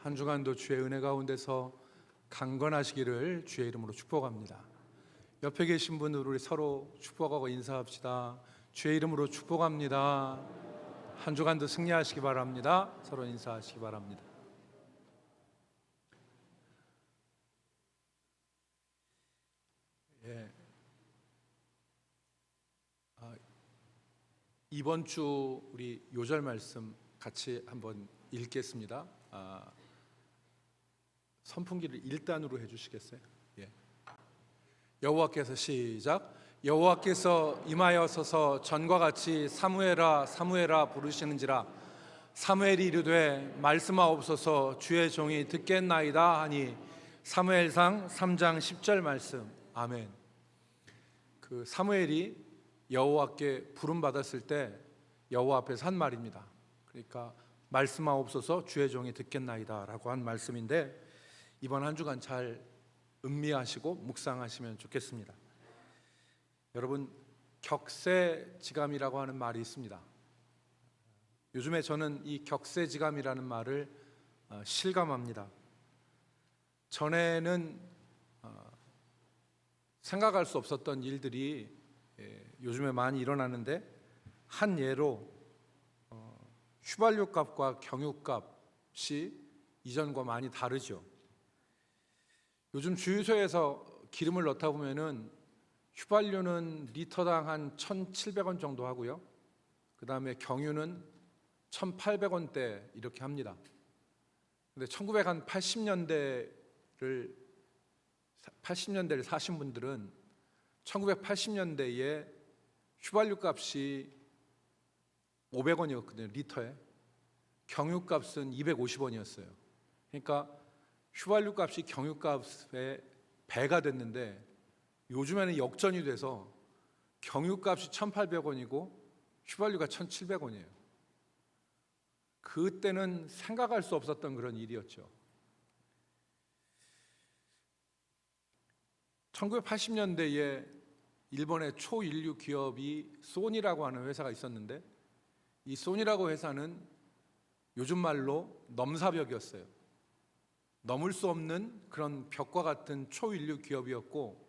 한 주간도 주의 은혜 가운데서 강건하시기를 주의 이름으로 축복합니다. 옆에 계신 분들 우리 서로 축복하고 인사합시다. 주의 이름으로 축복합니다. 한 주간도 승리하시기 바랍니다. 서로 인사하시기 바랍니다. 이번 주 우리 요절 말씀 같이 한번 읽겠습니다. 선풍기를 1단으로 해주시겠어요? 여호와께서 시작. 여호와께서 임하여서서 전과 같이 사무엘아 사무엘아 부르시는지라. 사무엘이 이르되 말씀하옵소서 주의 종이 듣겠나이다 하니. 사무엘상 3장 10절 말씀. 아멘. 그 사무엘이 여호와께 부름 받았을 때 여호와 앞에서 한 말입니다. 그러니까 말씀하옵소서 주의 종이 듣겠나이다 라고 한 말씀인데, 이번 한 주간 잘 음미하시고 묵상하시면 좋겠습니다. 여러분, 격세지감이라고 하는 말이 있습니다. 요즘에 저는 이 격세지감이라는 말을 실감합니다. 전에는 생각할 수 없었던 일들이 요즘에 많이 일어나는데, 한 예로 휘발유 값과 경유 값이 이전과 많이 다르죠. 요즘 주유소에서 기름을 넣다 보면은 휘발유는 리터당 한 1,700원 정도 하고요. 그 다음에 경유는 1,800원대 이렇게 합니다. 근데 1980년대를 사신 분들은 1980년대에 휘발유 값이 500원이었거든요, 리터에. 경유 값은 250원이었어요. 그러니까 휘발유 값이 경유 값의 배가 됐는데, 요즘에는 역전이 돼서 경유 값이 1,800원이고 휘발유가 1,700원이에요. 그때는 생각할 수 없었던 그런 일이었죠. 1980년대에 일본의 초인류 기업이 소니라고 하는 회사가 있었는데, 이 소니라고 회사는 요즘 말로 넘사벽이었어요. 넘을 수 없는 그런 벽과 같은 초인류 기업이었고,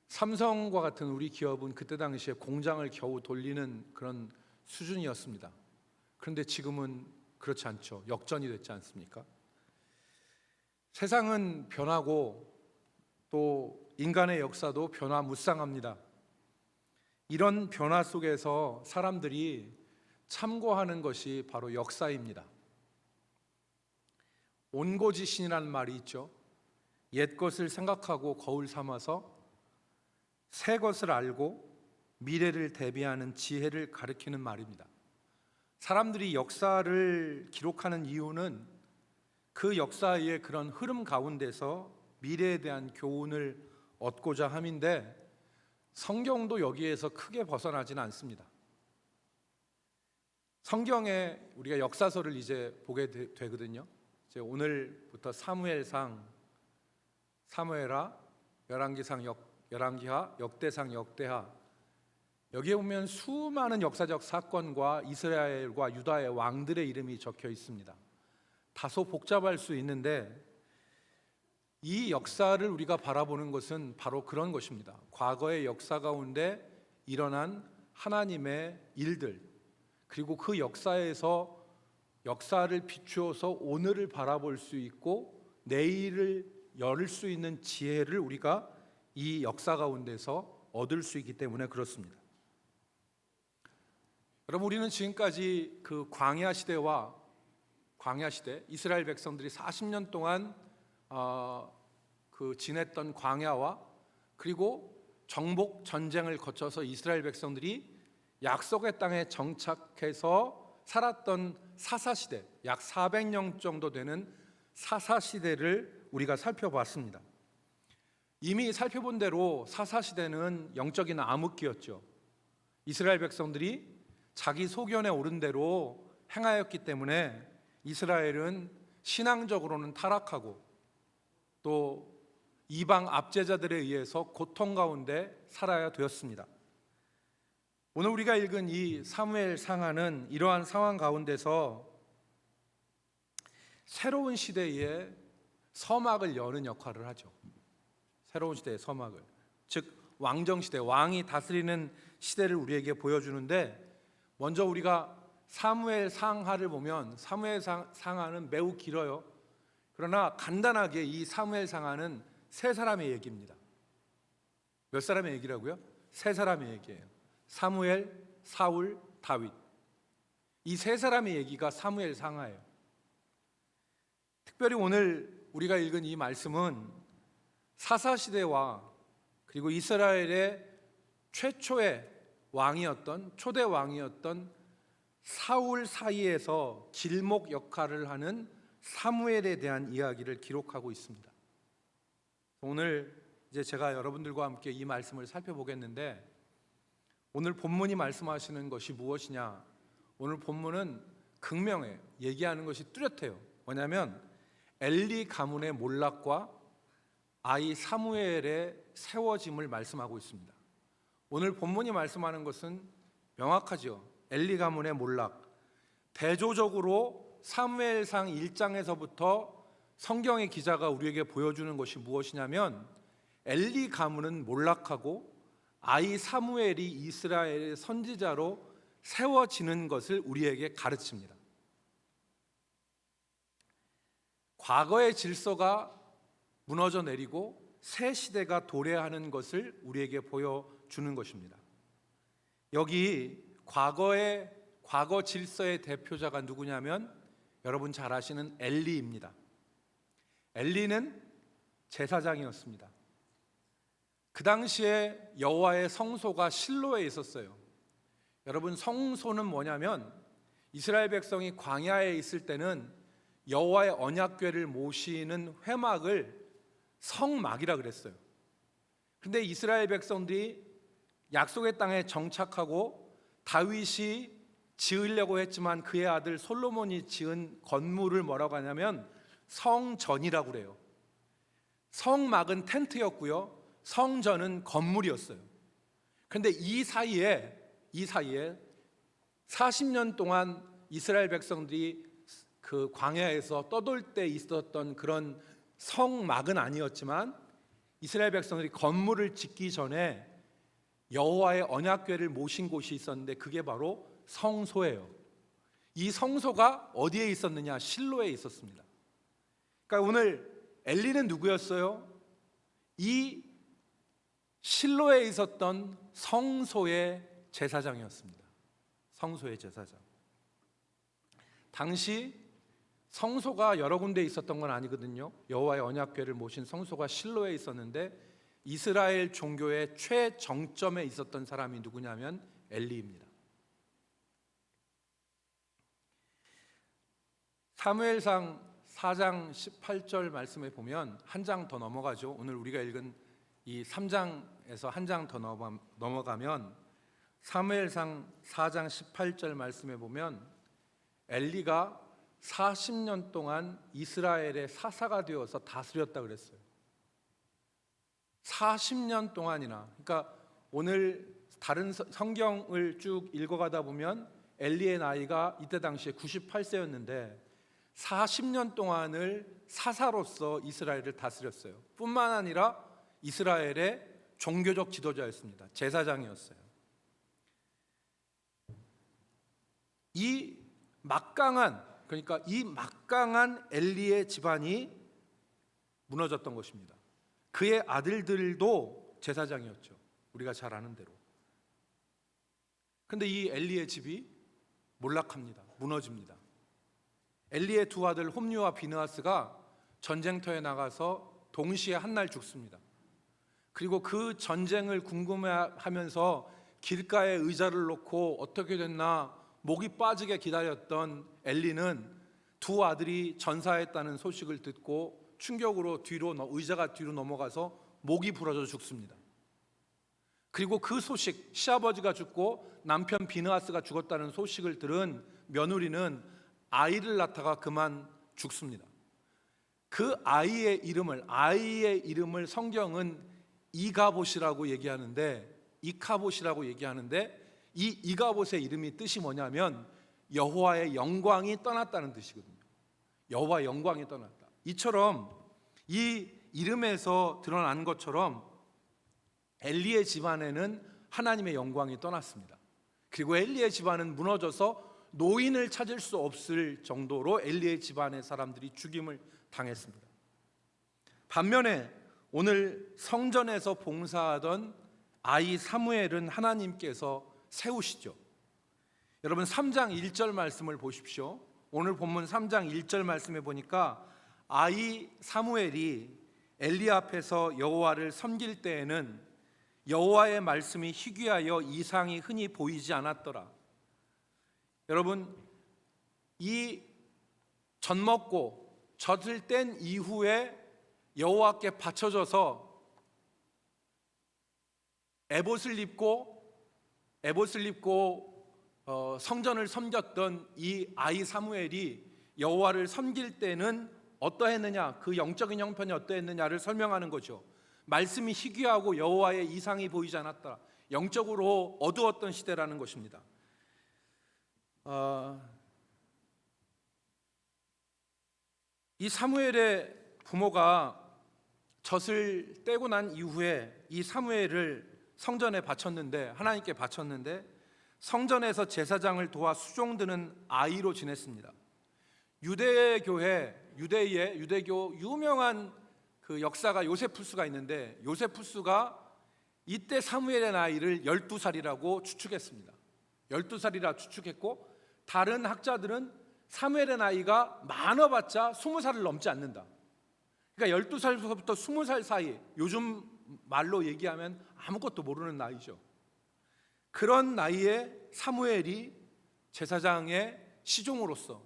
삼성과 같은 우리 기업은 그때 당시에 공장을 겨우 돌리는 그런 수준이었습니다. 그런데 지금은 그렇지 않죠. 역전이 됐지 않습니까? 세상은 변하고 또 인간의 역사도 변화무쌍합니다. 이런 변화 속에서 사람들이 참고하는 것이 바로 역사입니다. 온고지신이라는 말이 있죠. 옛 것을 생각하고 거울 삼아서 새 것을 알고 미래를 대비하는 지혜를 가리키는 말입니다. 사람들이 역사를 기록하는 이유는 그 역사의 그런 흐름 가운데서 미래에 대한 교훈을 얻고자 함인데, 성경도 여기에서 크게 벗어나지는 않습니다. 성경에 우리가 역사서를 이제 보게 되거든요. 이제 오늘부터 사무엘상, 사무엘하, 열왕기하, 역대상, 역대하, 여기에 보면 수많은 역사적 사건과 이스라엘과 유다의 왕들의 이름이 적혀 있습니다. 다소 복잡할 수 있는데, 이 역사를 우리가 바라보는 것은 바로 그런 것입니다. 과거의 역사 가운데 일어난 하나님의 일들, 그리고 그 역사에서 역사를 비추어서 오늘을 바라볼 수 있고 내일을 열 수 있는 지혜를 우리가 이 역사 가운데서 얻을 수 있기 때문에 그렇습니다. 여러분, 우리는 지금까지 그 광야 시대, 이스라엘 백성들이 40년 동안 그 지냈던 광야와, 그리고 정복 전쟁을 거쳐서 이스라엘 백성들이 약속의 땅에 정착해서 살았던 사사시대, 약 400년 정도 되는 사사시대를 우리가 살펴봤습니다. 이미 살펴본 대로 사사시대는 영적인 암흑기였죠. 이스라엘 백성들이 자기 소견에 오른 대로 행하였기 때문에 이스라엘은 신앙적으로는 타락하고 또 이방 압제자들에 의해서 고통 가운데 살아야 되었습니다. 오늘 우리가 읽은 이 사무엘 상하는 이러한 상황 가운데서 새로운 시대에 서막을 여는 역할을 하죠. 새로운 시대의 서막을, 즉 왕정 시대, 왕이 다스리는 시대를 우리에게 보여주는데, 먼저 우리가 사무엘 상하를 보면 사무엘 상하는 매우 길어요. 그러나 간단하게 이 사무엘 상하는 세 사람의 얘기입니다. 몇 사람의 얘기라고요? 세 사람의 얘기예요. 사무엘, 사울, 다윗. 이 세 사람의 얘기가 사무엘 상하예요. 특별히 오늘 우리가 읽은 이 말씀은 사사시대와 그리고 이스라엘의 최초의 왕이었던, 초대 왕이었던 사울 사이에서 길목 역할을 하는 사무엘에 대한 이야기를 기록하고 있습니다. 오늘 이제 제가 여러분들과 함께 이 말씀을 살펴보겠는데, 오늘 본문이 말씀하시는 것이 무엇이냐? 오늘 본문은 극명해, 얘기하는 것이 뚜렷해요. 뭐냐면 엘리 가문의 몰락과 아이 사무엘의 세워짐을 말씀하고 있습니다. 오늘 본문이 말씀하는 것은 명확하죠. 엘리 가문의 몰락. 대조적으로 사무엘상 1장에서부터 성경의 기자가 우리에게 보여주는 것이 무엇이냐면, 엘리 가문은 몰락하고 아이 사무엘이 이스라엘의 선지자로 세워지는 것을 우리에게 가르칩니다. 과거의 질서가 무너져 내리고 새 시대가 도래하는 것을 우리에게 보여주는 것입니다. 여기 과거 질서의 대표자가 누구냐면 여러분 잘 아시는 엘리입니다. 엘리는 제사장이었습니다. 그 당시에 여호와의 성소가 실로에 있었어요. 여러분, 성소는 뭐냐면 이스라엘 백성이 광야에 있을 때는 여호와의 언약궤를 모시는 회막을 성막이라 그랬어요. 근데 이스라엘 백성들이 약속의 땅에 정착하고 다윗이 지으려고 했지만 그의 아들 솔로몬이 지은 건물을 뭐라고 하냐면 성전이라고 그래요. 성막은 텐트였고요, 성전은 건물이었어요. 그런데 이 사이에 40년 동안 이스라엘 백성들이 그 광야에서 떠돌 때 있었던 그런 성막은 아니었지만, 이스라엘 백성들이 건물을 짓기 전에 여호와의 언약궤를 모신 곳이 있었는데 그게 바로 성소예요. 이 성소가 어디에 있었느냐? 실로에 있었습니다. 그러니까 오늘 엘리는 누구였어요? 이 실로에 있었던 성소의 제사장이었습니다. 성소의 제사장. 당시 성소가 여러 군데 있었던 건 아니거든요. 여호와의 언약궤를 모신 성소가 실로에 있었는데 이스라엘 종교의 최정점에 있었던 사람이 누구냐면 엘리입니다. 사무엘상 4장 18절 말씀에 보면 한 장 더 넘어가죠. 오늘 우리가 읽은 이 3장에서 한 장 더 넘어가면 사무엘상 4장 18절 말씀에 보면 엘리가 40년 동안 이스라엘의 사사가 되어서 다스렸다 그랬어요. 40년 동안이나. 그러니까 오늘 다른 성경을 쭉 읽어가다 보면 엘리의 나이가 이때 당시에 98세였는데 40년 동안을 사사로서 이스라엘을 다스렸어요. 뿐만 아니라 이스라엘의 종교적 지도자였습니다. 제사장이었어요. 이 막강한 엘리의 집안이 무너졌던 것입니다. 그의 아들들도 제사장이었죠. 우리가 잘 아는 대로. 그런데 이 엘리의 집이 몰락합니다. 무너집니다. 엘리의 두 아들 홈리와 비느하스가 전쟁터에 나가서 동시에 한 날 죽습니다. 그리고 그 전쟁을 궁금해하면서 길가에 의자를 놓고 어떻게 됐나 목이 빠지게 기다렸던 엘리는 두 아들이 전사했다는 소식을 듣고 충격으로 의자가 뒤로 넘어가서 목이 부러져 죽습니다. 그리고 그 소식, 시아버지가 죽고 남편 비느하스가 죽었다는 소식을 들은 며느리는 아이를 낳다가 그만 죽습니다. 그 아이의 이름을 성경은 이가봇이라고 얘기하는데, 이 이가봇의 이름이 뜻이 뭐냐면 여호와의 영광이 떠났다는 뜻이거든요. 여호와 영광이 떠났다. 이처럼 이 이름에서 드러난 것처럼 엘리의 집안에는 하나님의 영광이 떠났습니다. 그리고 엘리의 집안은 무너져서 노인을 찾을 수 없을 정도로 엘리의 집안의 사람들이 죽임을 당했습니다. 반면에 오늘 성전에서 봉사하던 아이 사무엘은 하나님께서 세우시죠. 여러분 3장 1절 말씀을 보십시오. 오늘 본문 3장 1절 말씀에 보니까 아이 사무엘이 엘리 앞에서 여호와를 섬길 때에는 여호와의 말씀이 희귀하여 이상이 흔히 보이지 않았더라. 여러분, 이 젖 먹고 젖을 뗀 이후에 여호와께 바쳐져서 에봇을 입고 성전을 섬겼던 이 아이 사무엘이 여호와를 섬길 때는 어떠했느냐, 그 영적인 형편이 어떠했느냐를 설명하는 거죠. 말씀이 희귀하고 여호와의 이상이 보이지 않았다. 영적으로 어두웠던 시대라는 것입니다. 이 사무엘의 부모가 젖을 떼고 난 이후에 이 사무엘을 성전에 바쳤는데, 하나님께 바쳤는데 성전에서 제사장을 도와 수종드는 아이로 지냈습니다. 유대교 유명한 그 역사가 요세푸스가 있는데, 요세푸스가 이때 사무엘의 나이를 12살이라고 추측했습니다. 12살이라 추측했고, 다른 학자들은 사무엘의 나이가 많아봤자 20살을 넘지 않는다. 그러니까 12살부터 20살 사이, 요즘 말로 얘기하면 아무것도 모르는 나이죠. 그런 나이에 사무엘이 제사장의 시종으로서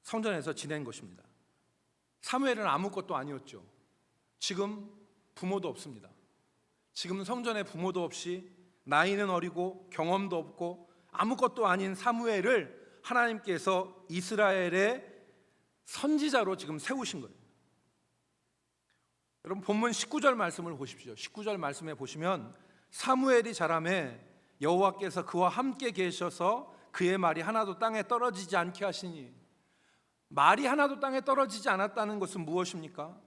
성전에서 지낸 것입니다. 사무엘은 아무것도 아니었죠. 지금 부모도 없습니다. 지금 성전에 부모도 없이 나이는 어리고 경험도 없고 아무것도 아닌 사무엘을 하나님께서 이스라엘의 선지자로 지금 세우신 거예요. 여러분 본문 19절 말씀을 보십시오. 19절 말씀에 보시면 사무엘이 자라매 여호와께서 그와 함께 계셔서 그의 말이 하나도 땅에 떨어지지 않게 하시니, 말이 하나도 땅에 떨어지지 않았다는 것은 무엇입니까?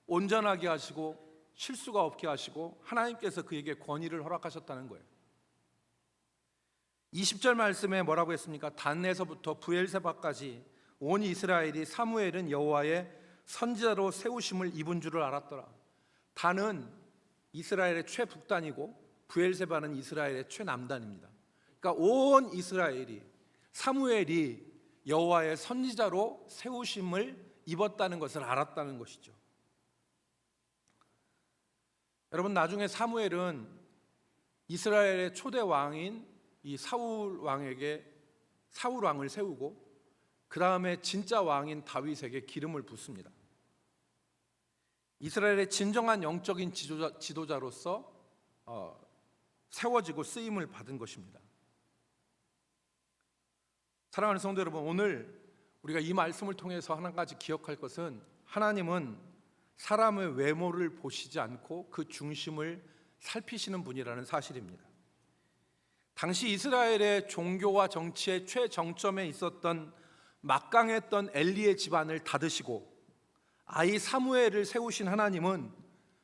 온전하게 하시고 실수가 없게 하시고 하나님께서 그에게 권위를 허락하셨다는 거예요. 20절 말씀에 뭐라고 했습니까? 단에서부터 브엘세바까지 온 이스라엘이 사무엘은 여호와의 선지자로 세우심을 입은 줄을 알았더라. 단은 이스라엘의 최북단이고 브엘세바는 이스라엘의 최남단입니다. 그러니까 온 이스라엘이 사무엘이 여호와의 선지자로 세우심을 입었다는 것을 알았다는 것이죠. 여러분 나중에 사무엘은 이스라엘의 초대 왕인 이 사울 왕을 세우고 그 다음에 진짜 왕인 다윗에게 기름을 붓습니다. 이스라엘의 진정한 영적인 지도자로서 세워지고 쓰임을 받은 것입니다. 사랑하는 성도 여러분, 오늘 우리가 이 말씀을 통해서 한 가지 기억할 것은, 하나님은 사람의 외모를 보시지 않고 그 중심을 살피시는 분이라는 사실입니다. 당시 이스라엘의 종교와 정치의 최정점에 있었던 막강했던 엘리의 집안을 닫으시고 아이 사무엘을 세우신 하나님은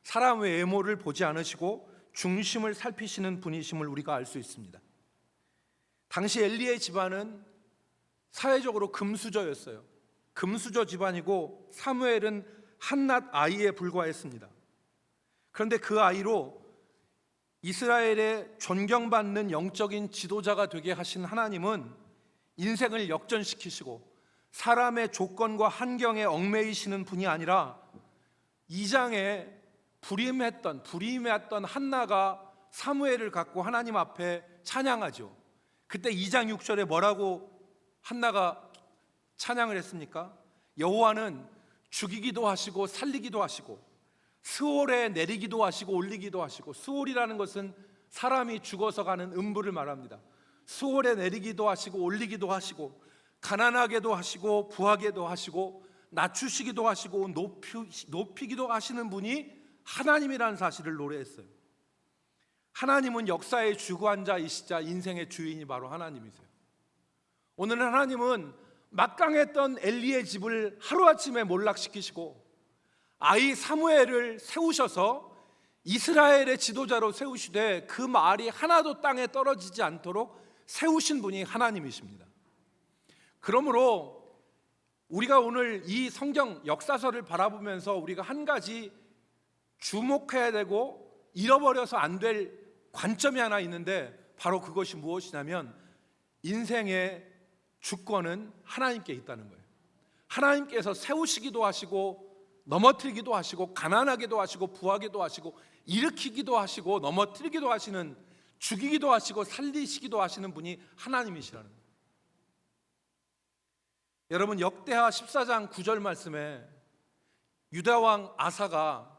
사람의 외모를 보지 않으시고 중심을 살피시는 분이심을 우리가 알 수 있습니다. 당시 엘리의 집안은 사회적으로 금수저였어요. 금수저 집안이고 사무엘은 한낱 아이에 불과했습니다. 그런데 그 아이로 이스라엘의 존경받는 영적인 지도자가 되게 하신 하나님은 인생을 역전시키시고 사람의 조건과 환경에 얽매이시는 분이 아니라 2장에 불임했던 한나가 사무엘을 갖고 하나님 앞에 찬양하죠. 그때 2장 6절에 뭐라고 한나가 찬양을 했습니까? 여호와는 죽이기도 하시고 살리기도 하시고 스올에 내리기도 하시고 올리기도 하시고, 스올이라는 것은 사람이 죽어서 가는 음부를 말합니다. 스올에 내리기도 하시고 올리기도 하시고 가난하게도 하시고 부하게도 하시고 낮추시기도 하시고 높이기도 하시는 분이 하나님이라는 사실을 노래했어요. 하나님은 역사의 주관자이시자 인생의 주인이 바로 하나님이세요. 오늘은 하나님은 막강했던 엘리의 집을 하루아침에 몰락시키시고 아이 사무엘을 세우셔서 이스라엘의 지도자로 세우시되 그 말이 하나도 땅에 떨어지지 않도록 세우신 분이 하나님이십니다. 그러므로 우리가 오늘 이 성경 역사서를 바라보면서 우리가 한 가지 주목해야 되고 잃어버려서 안 될 관점이 하나 있는데, 바로 그것이 무엇이냐면 인생의 주권은 하나님께 있다는 거예요. 하나님께서 세우시기도 하시고 넘어뜨리기도 하시고 가난하게도 하시고 부하게도 하시고 일으키기도 하시고 넘어뜨리기도 하시는, 죽이기도 하시고 살리시기도 하시는 분이 하나님이시라는 거예요. 여러분, 역대하 14장 9절 말씀에 유다 왕 아사가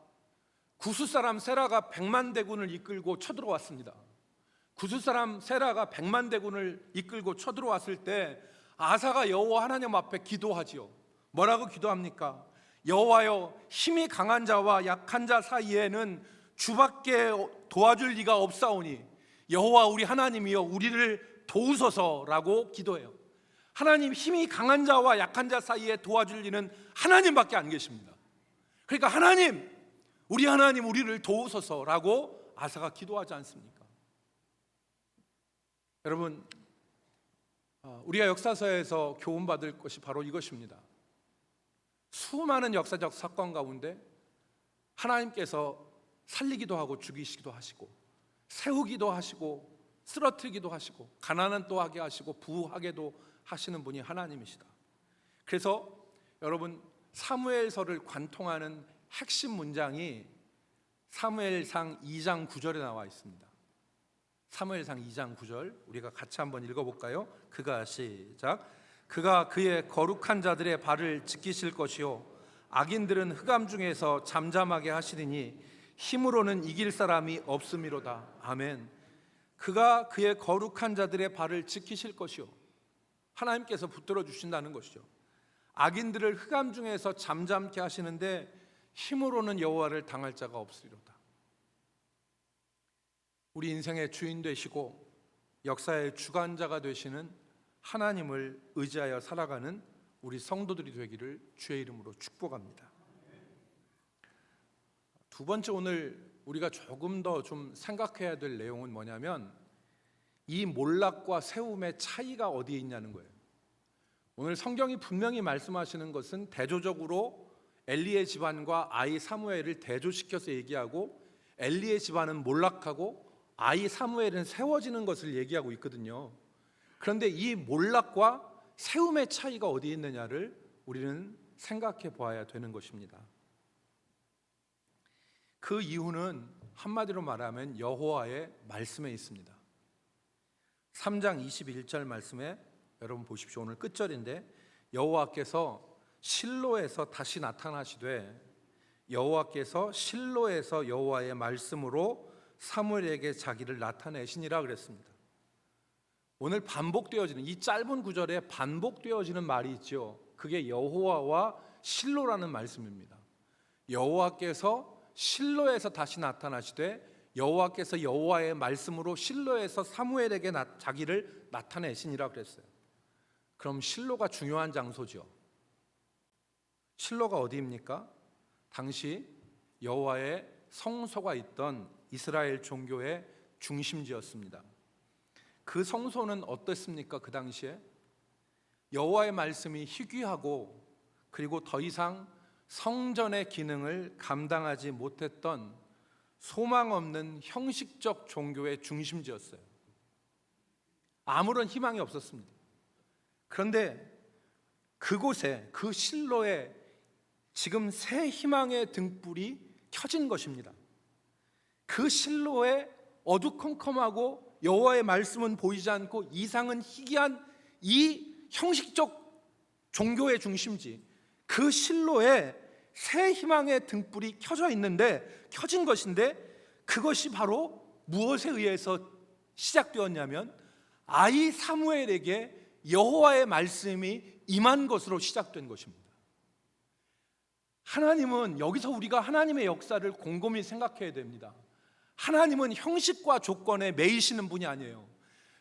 구스 사람 세라가 100만 대군을 이끌고 쳐들어왔습니다. 구스 사람 세라가 100만 대군을 이끌고 쳐들어왔을 때 아사가 여호와 하나님 앞에 기도하지요. 뭐라고 기도합니까? 여호와여, 힘이 강한 자와 약한 자 사이에는 주밖에 도와줄 리가 없사오니 여호와 우리 하나님이여 우리를 도우소서라고 기도해요. 하나님, 힘이 강한 자와 약한 자 사이에 도와줄 리는 하나님밖에 안 계십니다. 그러니까 하나님, 우리 하나님 우리를 도우소서라고 아사가 기도하지 않습니까? 여러분, 우리가 역사서에서 교훈받을 것이 바로 이것입니다. 수많은 역사적 사건 가운데 하나님께서 살리기도 하고 죽이시기도 하시고 세우기도 하시고 쓰러뜨리기도 하시고 가난은 또 하게 하시고 부하게도 하시는 분이 하나님이시다. 그래서 여러분, 사무엘서를 관통하는 핵심 문장이 사무엘상 2장 9절에 나와 있습니다. 사무엘상 2장 9절 우리가 같이 한번 읽어볼까요? 시작. 그가 그의 거룩한 자들의 발을 지키실 것이요 악인들은 흑암 중에서 잠잠하게 하시리니 힘으로는 이길 사람이 없음이로다. 아멘. 그가 그의 거룩한 자들의 발을 지키실 것이요, 하나님께서 붙들어 주신다는 것이죠. 악인들을 흑암 중에서 잠잠케 하시는데 힘으로는 여호와를 당할 자가 없으리로다. 우리 인생의 주인 되시고 역사의 주관자가 되시는 하나님을 의지하여 살아가는 우리 성도들이 되기를 주의 이름으로 축복합니다. 두 번째, 오늘 우리가 조금 더 좀 생각해야 될 내용은 뭐냐면 이 몰락과 세움의 차이가 어디에 있냐는 거예요. 오늘 성경이 분명히 말씀하시는 것은 대조적으로 엘리의 집안과 아이 사무엘을 대조시켜서 얘기하고 엘리의 집안은 몰락하고 아이 사무엘은 세워지는 것을 얘기하고 있거든요. 그런데 이 몰락과 세움의 차이가 어디에 있느냐를 우리는 생각해 보아야 되는 것입니다. 그 이유는 한마디로 말하면 여호와의 말씀에 있습니다. 3장 21절 말씀에 여러분 보십시오. 오늘 끝절인데 여호와께서 실로에서 다시 나타나시되 여호와께서 실로에서 여호와의 말씀으로 사무엘에게 자기를 나타내시니라 그랬습니다. 오늘 반복되어지는 이 짧은 구절에 반복되어지는 말이 있죠. 그게 여호와와 실로라는 말씀입니다. 여호와께서 실로에서 다시 나타나시되 여호와께서 여호와의 말씀으로 실로에서 사무엘에게 자기를 나타내시니라 그랬어요. 그럼 실로가 중요한 장소죠. 실로가 어디입니까? 당시 여호와의 성소가 있던 이스라엘 종교의 중심지였습니다. 그 성소는 어땠습니까? 그 당시에 여호와의 말씀이 희귀하고 그리고 더 이상 성전의 기능을 감당하지 못했던 소망 없는 형식적 종교의 중심지였어요. 아무런 희망이 없었습니다. 그런데 그곳에, 그 실로에 지금 새 희망의 등불이 켜진 것입니다. 그 실로에 어두컴컴하고 여호와의 말씀은 보이지 않고 이상은 희귀한 이 형식적 종교의 중심지, 그 실로에 새 희망의 등불이 켜져 있는데, 켜진 것인데 그것이 바로 무엇에 의해서 시작되었냐면 아이 사무엘에게 여호와의 말씀이 임한 것으로 시작된 것입니다. 하나님은, 여기서 우리가 하나님의 역사를 곰곰이 생각해야 됩니다. 하나님은 형식과 조건에 매이시는 분이 아니에요.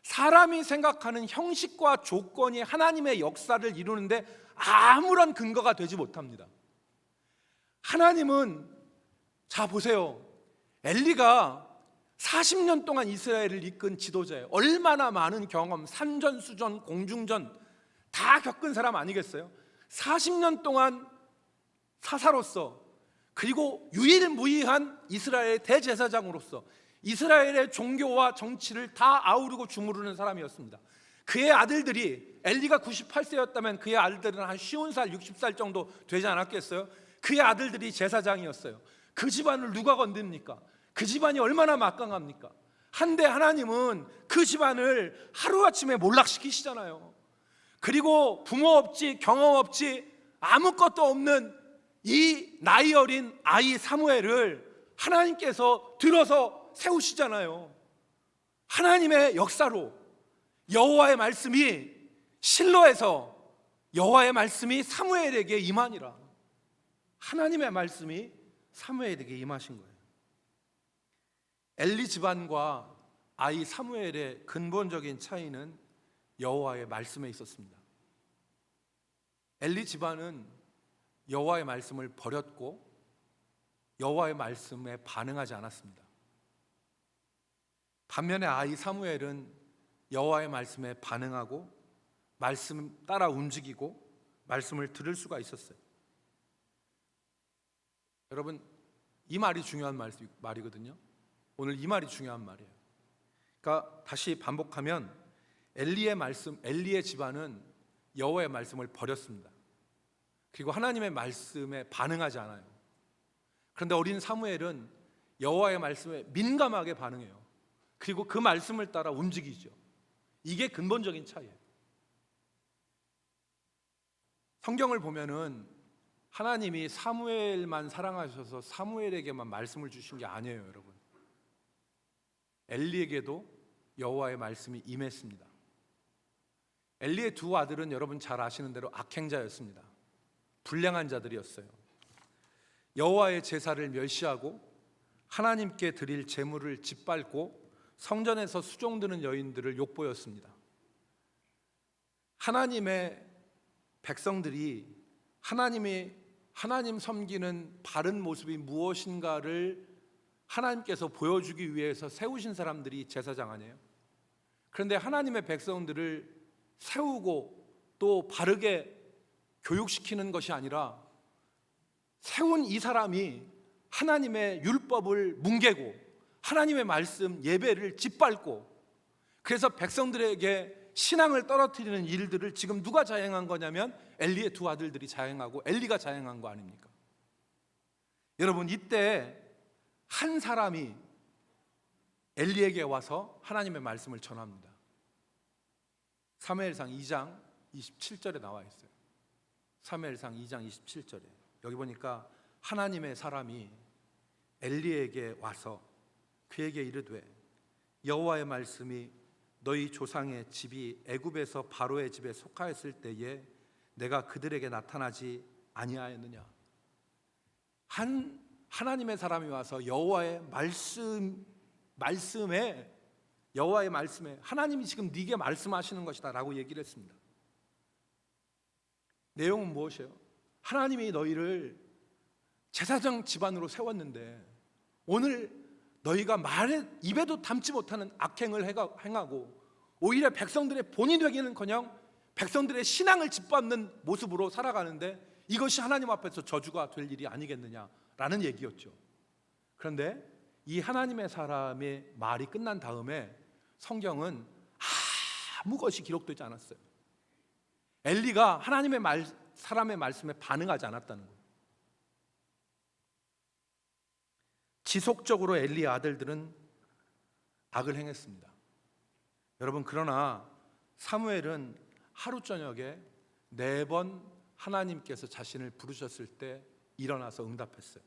사람이 생각하는 형식과 조건이 하나님의 역사를 이루는데 아무런 근거가 되지 못합니다. 하나님은, 자 보세요, 엘리가 40년 동안 이스라엘을 이끈 지도자예요. 얼마나 많은 경험, 산전수전, 공중전 다 겪은 사람 아니겠어요? 40년 동안 사사로서, 그리고 유일무이한 이스라엘의 대제사장으로서 이스라엘의 종교와 정치를 다 아우르고 주무르는 사람이었습니다. 그의 아들들이, 엘리가 98세였다면 그의 아들들은 한 50살, 60살 정도 되지 않았겠어요? 그의 아들들이 제사장이었어요. 그 집안을 누가 건듭니까? 그 집안이 얼마나 막강합니까? 한데 하나님은 그 집안을 하루아침에 몰락시키시잖아요. 그리고 부모 없이, 경험 없이, 아무것도 없는 이 나이 어린 아이 사무엘을 하나님께서 들어서 세우시잖아요. 하나님의 역사로 여호와의 말씀이, 실로에서 여호와의 말씀이 사무엘에게 임하니라. 하나님의 말씀이 사무엘에게 임하신 거예요. 엘리 집안과 아이 사무엘의 근본적인 차이는 여호와의 말씀에 있었습니다. 엘리 집안은 여호와의 말씀을 버렸고 여호와의 말씀에 반응하지 않았습니다. 반면에 아이 사무엘은 여호와의 말씀에 반응하고 말씀 따라 움직이고 말씀을 들을 수가 있었어요. 여러분, 이 말이 중요한 말이거든요. 오늘 이 말이 중요한 말이에요. 그러니까 다시 반복하면 엘리의 집안은 여호와의 말씀을 버렸습니다. 그리고 하나님의 말씀에 반응하지 않아요. 그런데 어린 사무엘은 여호와의 말씀에 민감하게 반응해요. 그리고 그 말씀을 따라 움직이죠. 이게 근본적인 차이예요. 성경을 보면은 하나님이 사무엘만 사랑하셔서 사무엘에게만 말씀을 주신 게 아니에요, 여러분. 엘리에게도 여호와의 말씀이 임했습니다. 엘리의 두 아들은 여러분 잘 아시는 대로 악행자였습니다. 불량한 자들이었어요. 여호와의 제사를 멸시하고 하나님께 드릴 제물을 짓밟고 성전에서 수종드는 여인들을 욕보였습니다. 하나님의 백성들이 하나님 섬기는 바른 모습이 무엇인가를 하나님께서 보여주기 위해서 세우신 사람들이 제사장 아니에요? 그런데 하나님의 백성들을 세우고 또 바르게 교육시키는 것이 아니라 세운 이 사람이 하나님의 율법을 뭉개고 하나님의 말씀 예배를 짓밟고, 그래서 백성들에게 신앙을 떨어뜨리는 일들을 지금 누가 자행한 거냐면 엘리의 두 아들들이 자행하고 엘리가 자행한 거 아닙니까? 여러분, 이때 한 사람이 엘리에게 와서 하나님의 말씀을 전합니다. 사무엘상 2장 27절에 나와 있어요. 사무엘상 2장 27절에 여기 보니까 하나님의 사람이 엘리에게 와서 그에게 이르되 여호와의 말씀이 너희 조상의 집이 애굽에서 바로의 집에 속하였을 때에 내가 그들에게 나타나지 아니하였느냐. 하나님의 사람이 와서 여호와의 말씀에 하나님이 지금 네게 말씀하시는 것이다 라고 얘기를 했습니다. 내용은 무엇이에요? 하나님이 너희를 제사장 집안으로 세웠는데 오늘 너희가 입에도 담지 못하는 악행을 행하고 오히려 백성들의 본이 되기는커녕 백성들의 신앙을 짓밟는 모습으로 살아가는데 이것이 하나님 앞에서 저주가 될 일이 아니겠느냐라는 얘기였죠. 그런데 이 하나님의 사람의 말이 끝난 다음에 성경은 아무 것이 기록되지 않았어요. 엘리가 하나님의 사람의 말씀에 반응하지 않았다는 거예요. 지속적으로 엘리의 아들들은 악을 행했습니다. 여러분, 그러나 사무엘은 하루 저녁에 4번 하나님께서 자신을 부르셨을 때 일어나서 응답했어요.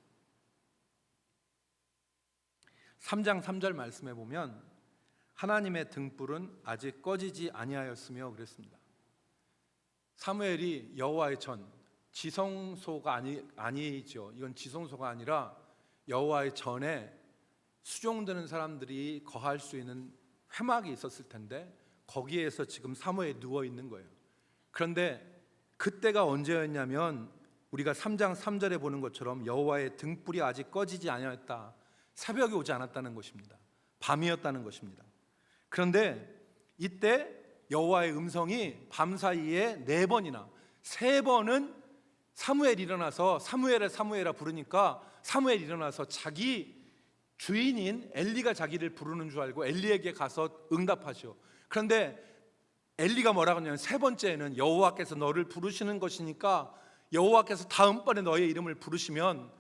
3장 3절 말씀에 보면 하나님의 등불은 아직 꺼지지 아니하였으며 그랬습니다. 사무엘이 여호와의 전, 지성소가 아니죠. 이건 지성소가 아니라 여호와의 전에 수종드는 사람들이 거할 수 있는 회막이 있었을 텐데 거기에서 지금 사무엘이 누워 있는 거예요. 그런데 그때가 언제였냐면 우리가 3장 3절에 보는 것처럼 여호와의 등불이 아직 꺼지지 아니하였다. 새벽이 오지 않았다는 것입니다. 밤이었다는 것입니다. 그런데 이때 여호와의 음성이 밤사이에 4번이나 3번은 사무엘이 일어나서 사무엘아 부르니까 사무엘이 일어나서 자기 주인인 엘리가 자기를 부르는 줄 알고 엘리에게 가서 응답하죠. 그런데 엘리가 뭐라고 하냐면 3번째에는 여호와께서 너를 부르시는 것이니까 여호와께서 다음번에 너의 이름을 부르시면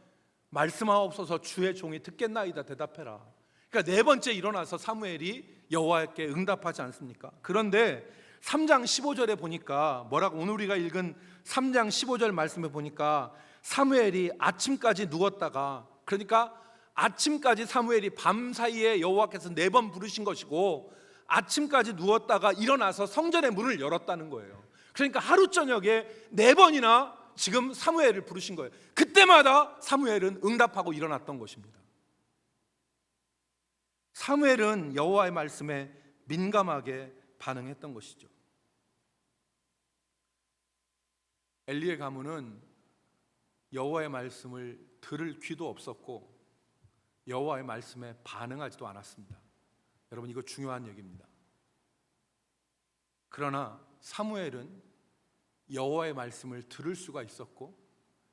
말씀하옵소서 주의 종이 듣겠나이다 대답해라. 그러니까 4번째 일어나서 사무엘이 여호와께 응답하지 않습니까? 그런데 3장 15절에 보니까 뭐라고, 오늘 우리가 읽은 3장 15절 말씀에 보니까 사무엘이 아침까지 누웠다가, 그러니까 아침까지 사무엘이 밤사이에 여호와께서 4번 부르신 것이고 아침까지 누웠다가 일어나서 성전의 문을 열었다는 거예요. 그러니까 하루 저녁에 4번이나 지금 사무엘을 부르신 거예요. 그때마다 사무엘은 응답하고 일어났던 것입니다. 사무엘은 여호와의 말씀에 민감하게 반응했던 것이죠. 엘리의 가문은 여호와의 말씀을 들을 귀도 없었고 여호와의 말씀에 반응하지도 않았습니다. 여러분, 이거 중요한 얘기입니다. 그러나 사무엘은 여호와의 말씀을 들을 수가 있었고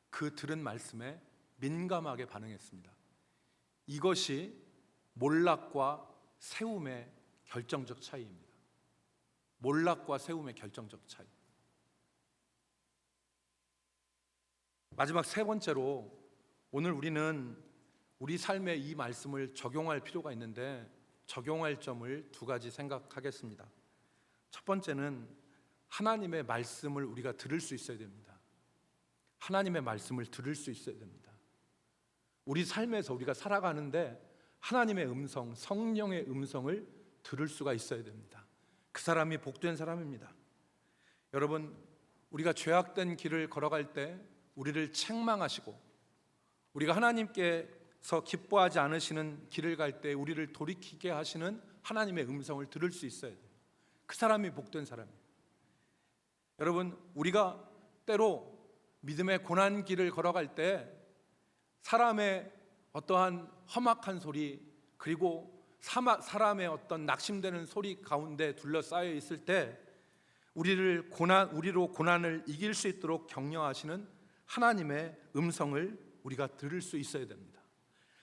그 들은 말씀에 민감하게 반응했습니다. 이것이 몰락과 세움의 결정적 차이입니다. 몰락과 세움의 결정적 차이. 마지막 3번째로 오늘 우리는 우리 삶에 이 말씀을 적용할 필요가 있는데 적용할 점을 2가지 생각하겠습니다. 첫 번째는 하나님의 말씀을 우리가 들을 수 있어야 됩니다. 하나님의 말씀을 들을 수 있어야 됩니다. 우리 삶에서 우리가 살아가는데 하나님의 음성, 성령의 음성을 들을 수가 있어야 됩니다. 그 사람이 복된 사람입니다. 여러분, 우리가 죄악된 길을 걸어갈 때 우리를 책망하시고 우리가 하나님께서 기뻐하지 않으시는 길을 갈 때 우리를 돌이키게 하시는 하나님의 음성을 들을 수 있어야 돼요. 그 사람이 복된 사람이에요. 여러분, 우리가 때로 믿음의 고난 길을 걸어갈 때 사람의 어떠한 험악한 소리, 그리고 사람의 어떤 낙심되는 소리 가운데 둘러싸여 있을 때 우리로 고난을 이길 수 있도록 격려하시는 하나님의 음성을 우리가 들을 수 있어야 됩니다.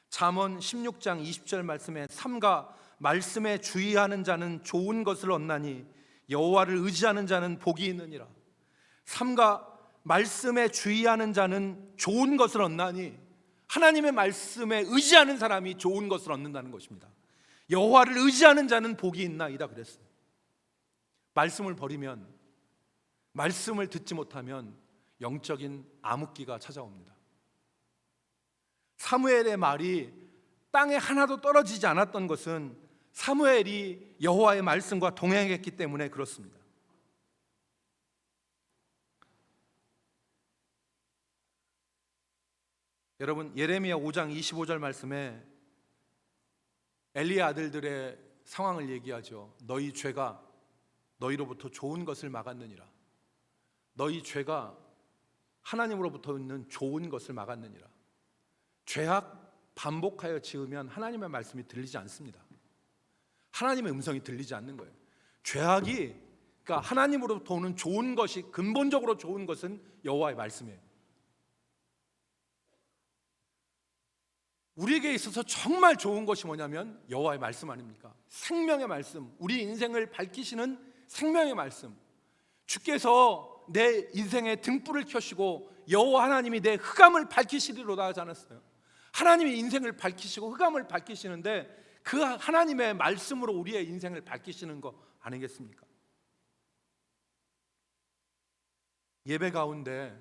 잠언 16장 20절 말씀에 삼가 말씀에 주의하는 자는 좋은 것을 얻나니 여호와를 의지하는 자는 복이 있느니라. 삼가 말씀에 주의하는 자는 좋은 것을 얻나니, 하나님의 말씀에 의지하는 사람이 좋은 것을 얻는다는 것입니다. 여호와를 의지하는 자는 복이 있나이다 그랬어요. 말씀을 버리면, 말씀을 듣지 못하면 영적인 암흑기가 찾아옵니다. 사무엘의 말이 땅에 하나도 떨어지지 않았던 것은 사무엘이 여호와의 말씀과 동행했기 때문에 그렇습니다. 여러분, 예레미야 5장 25절 말씀에 엘리의 아들들의 상황을 얘기하죠. 너희 죄가 너희로부터 좋은 것을 막았느니라. 너희 죄가 하나님으로부터 있는 좋은 것을 막았느니라. 죄악 반복하여 지으면 하나님의 말씀이 들리지 않습니다. 하나님의 음성이 들리지 않는 거예요. 죄악이, 그러니까 하나님으로부터 오는 좋은 것이, 근본적으로 좋은 것은 여호와의 말씀이에요. 우리에게 있어서 정말 좋은 것이 뭐냐면 여호와의 말씀 아닙니까? 생명의 말씀, 우리 인생을 밝히시는 생명의 말씀. 주께서 내 인생에 등불을 켜시고 여호와 하나님이 내 흑암을 밝히시리로다 하지 않았어요? 하나님이 인생을 밝히시고 흑암을 밝히시는데 그 하나님의 말씀으로 우리의 인생을 밝히시는 거 아니겠습니까? 예배 가운데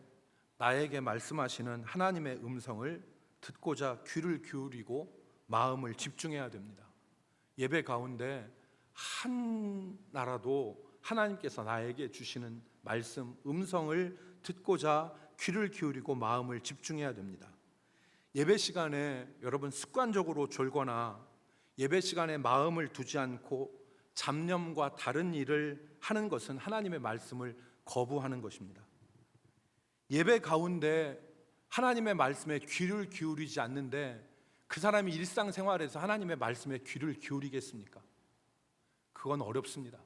나에게 말씀하시는 하나님의 음성을 듣고자 귀를 기울이고 마음을 집중해야 됩니다. 예배 가운데 한 나라도 하나님께서 나에게 주시는 말씀, 음성을 듣고자 귀를 기울이고 마음을 집중해야 됩니다. 예배 시간에 여러분 습관적으로 졸거나 예배 시간에 마음을 두지 않고 잡념과 다른 일을 하는 것은 하나님의 말씀을 거부하는 것입니다. 예배 가운데 하나님의 말씀에 귀를 기울이지 않는데 그 사람이 일상생활에서 하나님의 말씀에 귀를 기울이겠습니까? 그건 어렵습니다.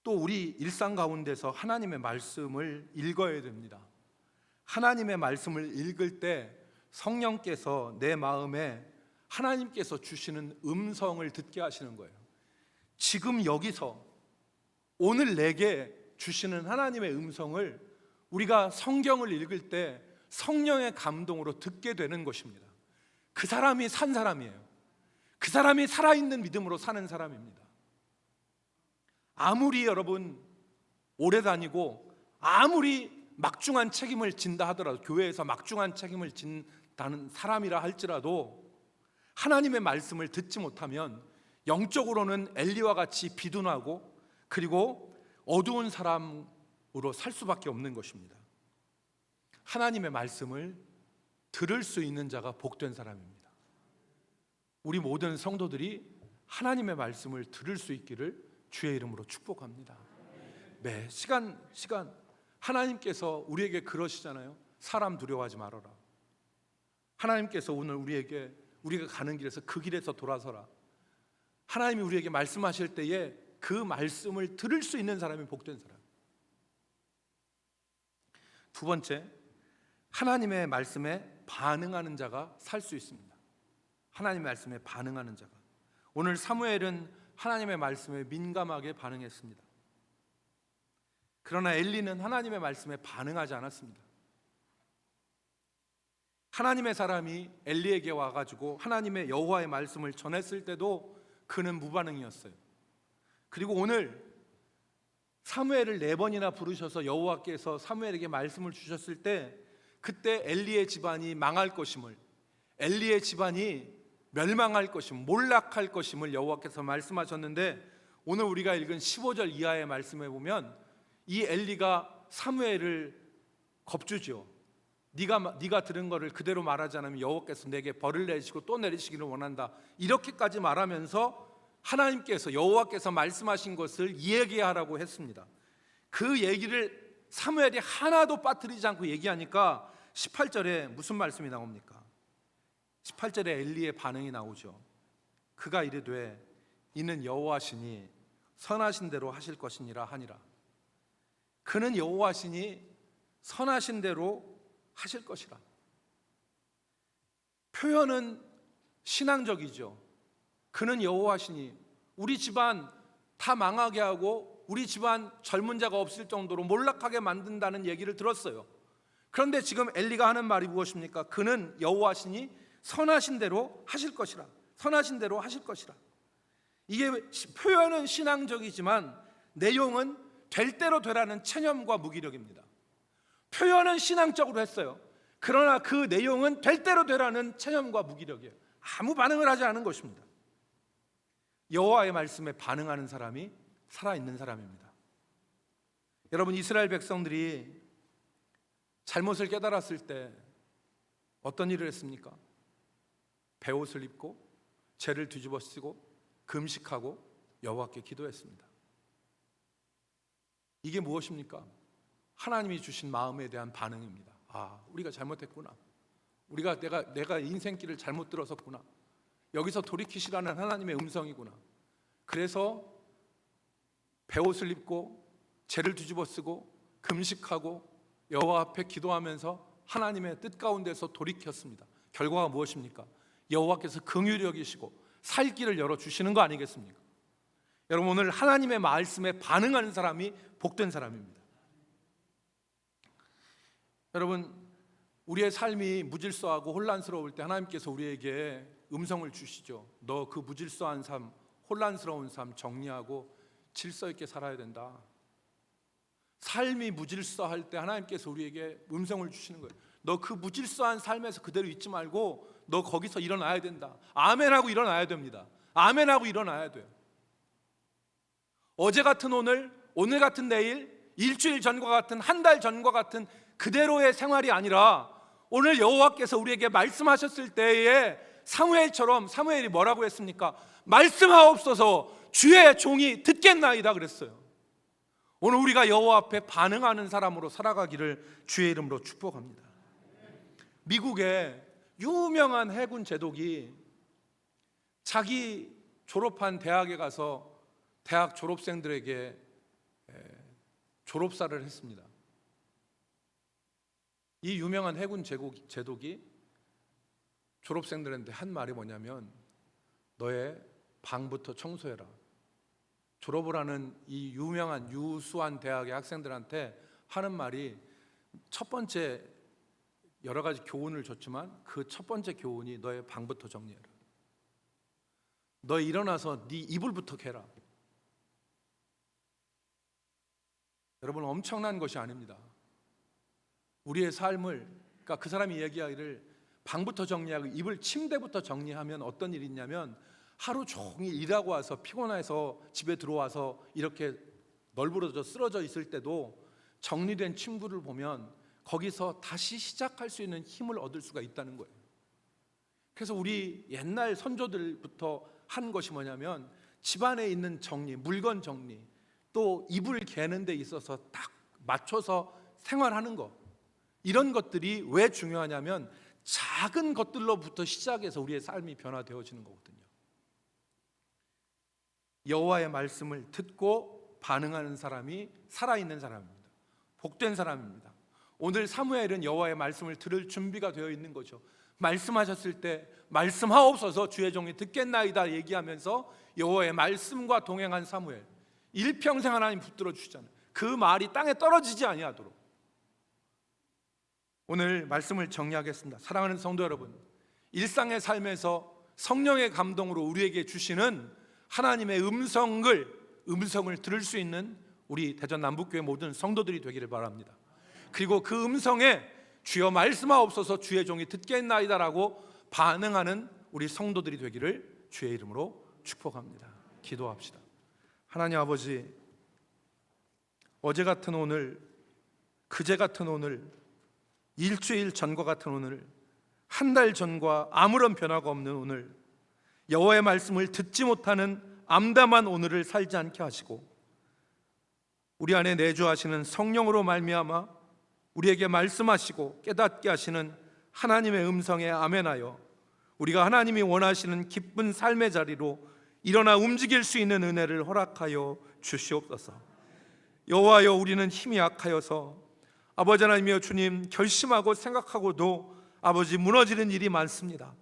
또 우리 일상 가운데서 하나님의 말씀을 읽어야 됩니다. 하나님의 말씀을 읽을 때 성령께서 내 마음에 하나님께서 주시는 음성을 듣게 하시는 거예요. 지금 여기서 오늘 내게 주시는 하나님의 음성을 우리가 성경을 읽을 때 성령의 감동으로 듣게 되는 것입니다. 그 사람이 산 사람이에요. 그 사람이 살아있는 믿음으로 사는 사람입니다. 아무리 여러분 오래 다니고 아무리 막중한 책임을 진다 하더라도, 교회에서 막중한 책임을 진다는 사람이라 할지라도 하나님의 말씀을 듣지 못하면 영적으로는 엘리와 같이 비둔하고 그리고 어두운 사람으로 살 수밖에 없는 것입니다. 하나님의 말씀을 들을 수 있는 자가 복된 사람입니다. 우리 모든 성도들이 하나님의 말씀을 들을 수 있기를 주의 이름으로 축복합니다. 매 시간 하나님께서 우리에게 그러시잖아요. 사람 두려워하지 말아라. 하나님께서 오늘 우리에게 우리가 가는 길에서 그 길에서 돌아서라. 하나님이 우리에게 말씀하실 때에 그 말씀을 들을 수 있는 사람이 복된 사람. 두 번째, 하나님의 말씀에 반응하는 자가 살 수 있습니다. 하나님의 말씀에 반응하는 자가. 오늘 사무엘은 하나님의 말씀에 민감하게 반응했습니다. 그러나 엘리는 하나님의 말씀에 반응하지 않았습니다. 하나님의 사람이 엘리에게 와가지고 하나님의 여호와의 말씀을 전했을 때도 그는 무반응이었어요. 그리고 오늘 사무엘을 4번이나 부르셔서 여호와께서 사무엘에게 말씀을 주셨을 때 그때 엘리의 집안이 망할 것임을, 엘리의 집안이 멸망할 것임을, 몰락할 것임을 여호와께서 말씀하셨는데, 오늘 우리가 읽은 15절 이하의 말씀에 보면 이 엘리가 사무엘을 겁주죠. 네가 들은 거를 그대로 말하지 않으면 여호와께서 내게 벌을 내리시고 또 내리시기를 원한다. 이렇게까지 말하면서 하나님께서, 여호와께서 말씀하신 것을 이야기하라고 했습니다. 그 얘기를 사무엘이 하나도 빠뜨리지 않고 얘기하니까 18절에 무슨 말씀이 나옵니까? 18절에 엘리의 반응이 나오죠. 그가 이르되 이는 여호와시니 선하신 대로 하실 것이니라 하니라. 그는 여호와시니 선하신 대로 하실 것이라. 표현은 신앙적이죠. 그는 여호와시니, 우리 집안 다 망하게 하고 우리 집안 젊은 자가 없을 정도로 몰락하게 만든다는 얘기를 들었어요. 그런데 지금 엘리가 하는 말이 무엇입니까? 그는 여호와시니 선하신 대로 하실 것이라. 선하신 대로 하실 것이라. 이게 표현은 신앙적이지만 내용은 될 대로 되라는 체념과 무기력입니다. 표현은 신앙적으로 했어요. 그러나 그 내용은 될 대로 되라는 체념과 무기력이에요. 아무 반응을 하지 않은 것입니다. 여호와의 말씀에 반응하는 사람이 살아있는 사람입니다. 여러분, 이스라엘 백성들이 잘못을 깨달았을 때 어떤 일을 했습니까? 베옷을 입고 죄를 뒤집어 쓰고 금식하고 여호와께 기도했습니다. 이게 무엇입니까? 하나님이 주신 마음에 대한 반응입니다. 아, 우리가 잘못했구나. 내가 인생길을 잘못 들어섰구나. 여기서 돌이키시라는 하나님의 음성이구나. 그래서 베옷을 입고 죄를 뒤집어 쓰고 금식하고 여호와 앞에 기도하면서 하나님의 뜻 가운데서 돌이켰습니다. 결과가 무엇입니까? 여호와께서 긍휼히 여기시고 살 길을 열어주시는 거 아니겠습니까? 여러분, 오늘 하나님의 말씀에 반응하는 사람이 복된 사람입니다. 여러분, 우리의 삶이 무질서하고 혼란스러울 때 하나님께서 우리에게 음성을 주시죠. 너 그 무질서한 삶, 혼란스러운 삶 정리하고 질서 있게 살아야 된다. 삶이 무질서할 때 하나님께서 우리에게 음성을 주시는 거예요. 너 그 무질서한 삶에서 그대로 있지 말고 너 거기서 일어나야 된다. 아멘하고 일어나야 됩니다. 아멘하고 일어나야 돼요. 어제 같은 오늘, 오늘 같은 내일, 일주일 전과 같은, 한 달 전과 같은 그대로의 생활이 아니라 오늘 여호와께서 우리에게 말씀하셨을 때에 사무엘처럼 사무엘이 뭐라고 했습니까? 말씀하옵소서 주의 종이 듣겠나이다 그랬어요. 오늘 우리가 여호와 앞에 반응하는 사람으로 살아가기를 주의 이름으로 축복합니다. 미국의 유명한 해군 제독이 자기 졸업한 대학에 가서 대학 졸업생들에게 졸업사를 했습니다. 이 유명한 해군 제독이 졸업생들한테 한 말이 뭐냐면 너의 방부터 청소해라. 졸업을 하는 이 유명한 유수한 대학의 학생들한테 하는 말이 첫 번째 여러 가지 교훈을 줬지만 그 첫 번째 교훈이 너의 방부터 정리해라. 너 일어나서 네 이불부터 개라. 여러분 엄청난 것이 아닙니다. 우리의 삶을 그러니까 그 사람이 얘기하기를 방부터 정리하고 이불 침대부터 정리하면 어떤 일이 있냐면 하루 종일 일하고 와서 피곤해서 집에 들어와서 이렇게 널브러져 쓰러져 있을 때도 정리된 침구를 보면 거기서 다시 시작할 수 있는 힘을 얻을 수가 있다는 거예요. 그래서 우리 옛날 선조들부터 한 것이 뭐냐면 집안에 있는 정리, 물건 정리, 또 이불 개는 데 있어서 딱 맞춰서 생활하는 것, 이런 것들이 왜 중요하냐면 작은 것들로부터 시작해서 우리의 삶이 변화되어지는 거거든요. 여호와의 말씀을 듣고 반응하는 사람이 살아있는 사람입니다. 복된 사람입니다. 오늘 사무엘은 여호와의 말씀을 들을 준비가 되어 있는 거죠. 말씀하셨을 때 말씀하옵소서 주의 종이 듣겠나이다 얘기하면서 여호와의 말씀과 동행한 사무엘, 일평생 하나님 붙들어 주시잖아요. 그 말이 땅에 떨어지지 아니하도록. 오늘 말씀을 정리하겠습니다. 사랑하는 성도 여러분, 일상의 삶에서 성령의 감동으로 우리에게 주시는 하나님의 음성을 들을 수 있는 우리 대전 남북교회 모든 성도들이 되기를 바랍니다. 그리고 그 음성에 주여 말씀하옵소서 주의 종이 듣겠나이다라고 반응하는 우리 성도들이 되기를 주의 이름으로 축복합니다. 기도합시다. 하나님 아버지, 어제 같은 오늘, 그제 같은 오늘, 일주일 전과 같은 오늘, 한 달 전과 아무런 변화가 없는 오늘, 여호와의 말씀을 듣지 못하는 암담한 오늘을 살지 않게 하시고 우리 안에 내주하시는 성령으로 말미암아 우리에게 말씀하시고 깨닫게 하시는 하나님의 음성에 아멘하여 우리가 하나님이 원하시는 기쁜 삶의 자리로 일어나 움직일 수 있는 은혜를 허락하여 주시옵소서. 여호와여, 우리는 힘이 약하여서 아버지 하나님이여 주님, 결심하고 생각하고도 아버지 무너지는 일이 많습니다.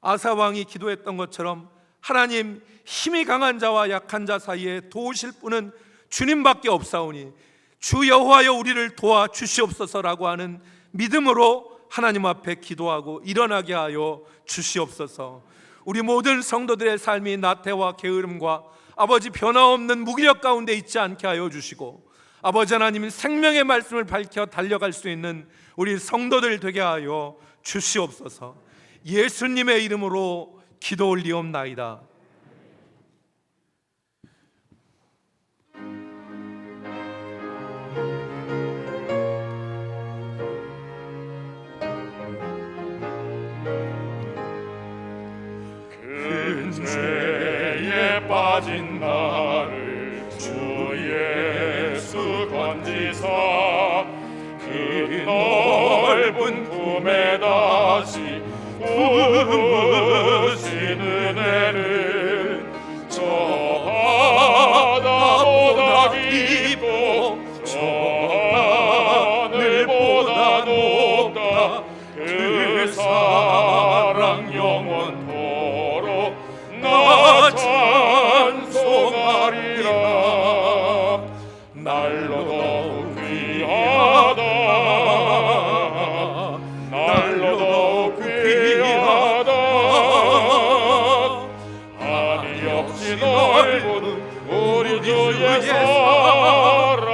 아사 왕이 기도했던 것처럼 하나님, 힘이 강한 자와 약한 자 사이에 도우실 분은 주님밖에 없사오니 주 여호와여 우리를 도와 주시옵소서라고 하는 믿음으로 하나님 앞에 기도하고 일어나게 하여 주시옵소서. 우리 모든 성도들의 삶이 나태와 게으름과 아버지 변화없는 무기력 가운데 있지 않게 하여 주시고 아버지 하나님 생명의 말씀을 밝혀 달려갈 수 있는 우리 성도들 되게 하여 주시옵소서. 예수님의 이름으로 기도 올리옵나이다. 근죄에 빠진 나를 주 예수 건지사 그 넓은 품에 다시 부으신 은혜는 저 바다보다 깊고 저 하늘보다 높다. 그 사랑 영원토록 나 찬송하리라. 날로 더욱 귀하다. 날로 더욱 귀하다. 하늘 역시 넓은 우리 주의 사랑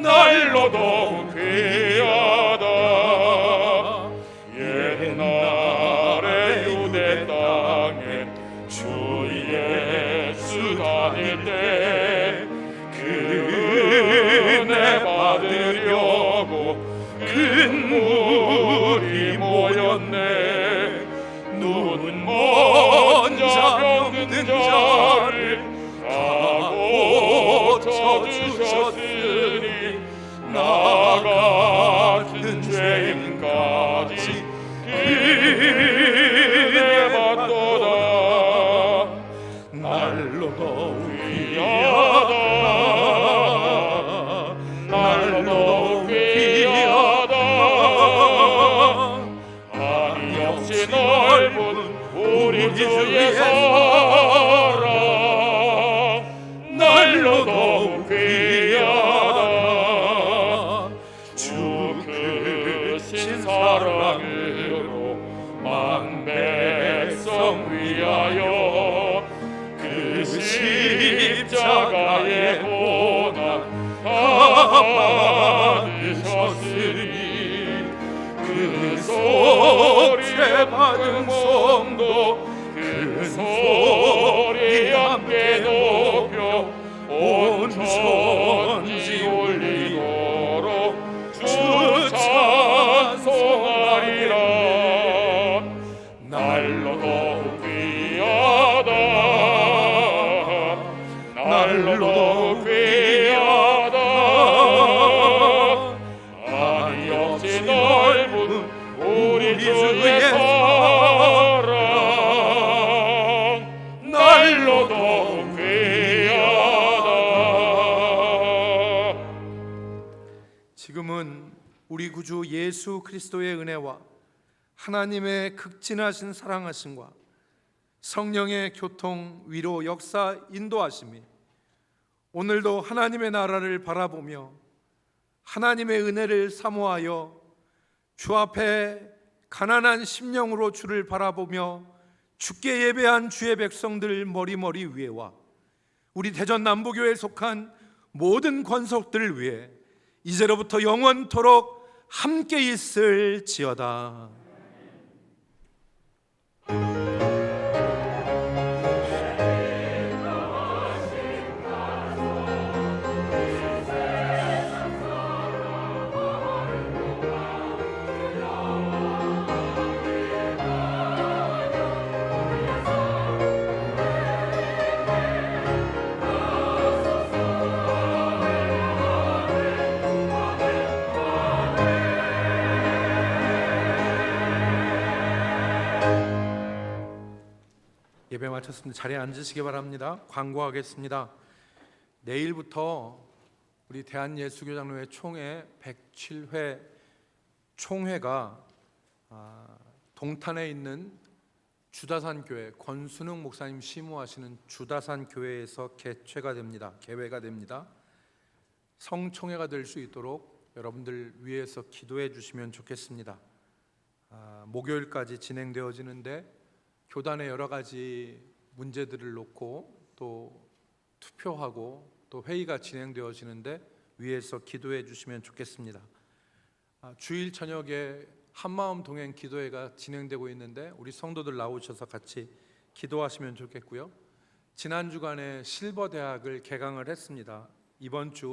날로 더욱 귀하다. 옛날에 유대 땅에 주 예수 다닐 때 그 은혜 받으려고 큰 물이 모였네. 없이 넓은 우리 주의 사랑 날로 더욱 귀하다. 주 크신 사랑으로 만 백성 위하여 그 십자가의 고난 다 받으셨으니 그 소리 받은 성도 그 소리 함께 높여 온 천지 울리도록 주 찬송하리라. 날로 더욱 귀하다. 날로 더욱 귀하다. 아니 없이 넓은 우리 주의 사랑 날로 더욱 귀하다. 지금은 우리 구주 예수 그리스도의 은혜와 하나님의 극진하신 사랑하심과 성령의 교통, 위로, 역사, 인도하심이 오늘도 하나님의 나라를 바라보며 하나님의 은혜를 사모하여 주 앞에 가난한 심령으로 주를 바라보며 주께 예배한 주의 백성들 머리머리 위에와 우리 대전 남부교회에 속한 모든 권속들을 위해 이제로부터 영원토록 함께 있을지어다. 예배 마쳤습니다. 자리에 앉으시기 바랍니다. 광고하겠습니다. 내일부터 우리 대한예수교장로회 총회 107회 총회가 동탄에 있는 주다산교회 권순흥 목사님 시무하시는 주다산교회에서 개최가 됩니다. 개회가 됩니다. 성총회가 될 수 있도록 여러분들 위해서 기도해 주시면 좋겠습니다. 목요일까지 진행되어지는데 교단의 여러 가지 문제들을 놓고 또 투표하고 또 회의가 진행되어지는데 위에서 기도해 주시면 좋겠습니다. 주일 저녁에 한마음 동행 기도회가 진행되고 있는데 우리 성도들 나오셔서 같이 기도하시면 좋겠고요. 지난 주간에 실버 대학을 개강을 했습니다. 이번 주